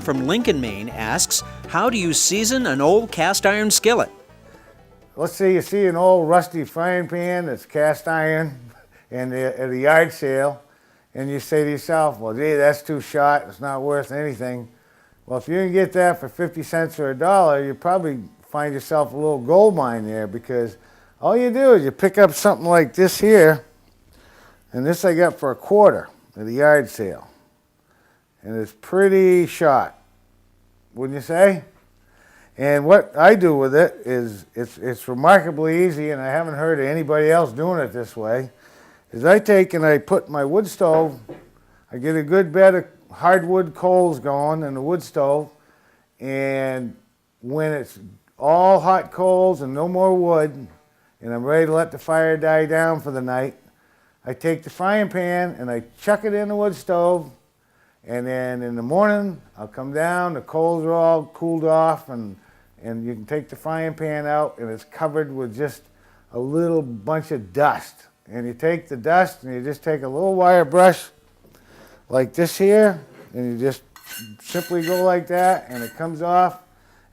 from Lincoln, Maine asks, how do you season an old cast iron skillet? Let's say you see an old rusty frying pan that's cast iron at a yard sale, and you say to yourself, well, gee, that's too short, it's not worth anything. Well, if you can get that for 50 cents or $1, you probably find yourself a little gold mine there, because all you do is you pick up something like this here, and this I got for $1 at a yard sale. And it's pretty short, wouldn't you say? And what I do with it is, it's remarkably easy, and I haven't heard of anybody else doing it this way, is I take and I put my wood stove, I get a good bed of hardwood coals going in the wood stove, and when it's all hot coals and no more wood, and I'm ready to let the fire die down for the night, I take the frying pan and I chuck it in the wood stove, and then in the morning I'll come down, the coals are all cooled off, and you can take the frying pan out and it's covered with just a little bunch of dust. And you take the dust and you just take a little wire brush like this here, and you just simply go like that, and it comes off,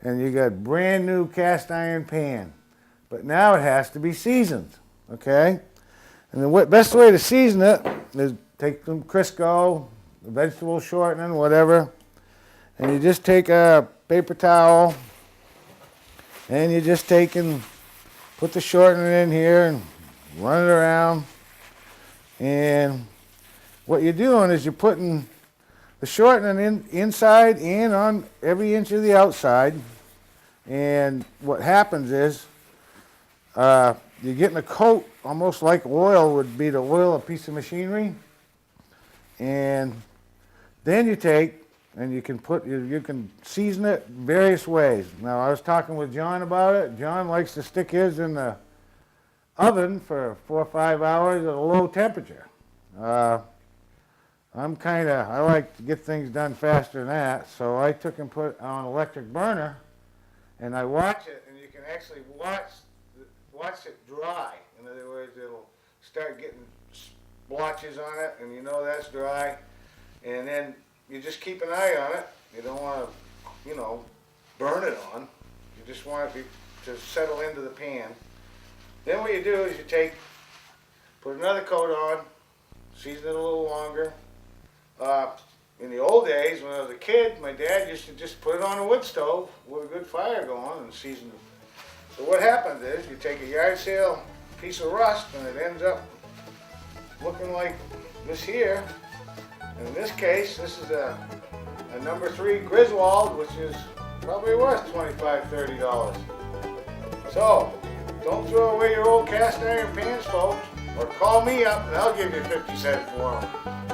and you got brand new cast iron pan. But now it has to be seasoned, okay? And the best way to season it is take some Crisco, vegetable shortening, whatever, and you just take a paper towel, and you just take and put the shortening in here and run it around. And what you're doing is you're putting the shortening inside and on every inch of the outside. And what happens is you're getting a coat almost like oil would be to oil a piece of machinery. And then you take and you can season it various ways. Now, I was talking with John about it. John likes to stick his in the oven for 4 or 5 hours at a low temperature. I like to get things done faster than that, so I took and put on an electric burner, and I watch it, and you can actually watch it dry. In other words, it'll start getting splotches on it, and you know that's dry, and then you just keep an eye on it. You don't want to, burn it on. You just want it to settle into the pan. Then what you do is you put another coat on, season it a little longer. In the old days, when I was a kid, my dad used to just put it on a wood stove with a good fire going and season it. So what happens is you take a yard sale piece of rust, and it ends up looking like this here. In this case, this is a number 3 Griswold, which is probably worth $25, $30. So, don't throw away your old cast iron pans, folks, or call me up and I'll give you 50 cents for them.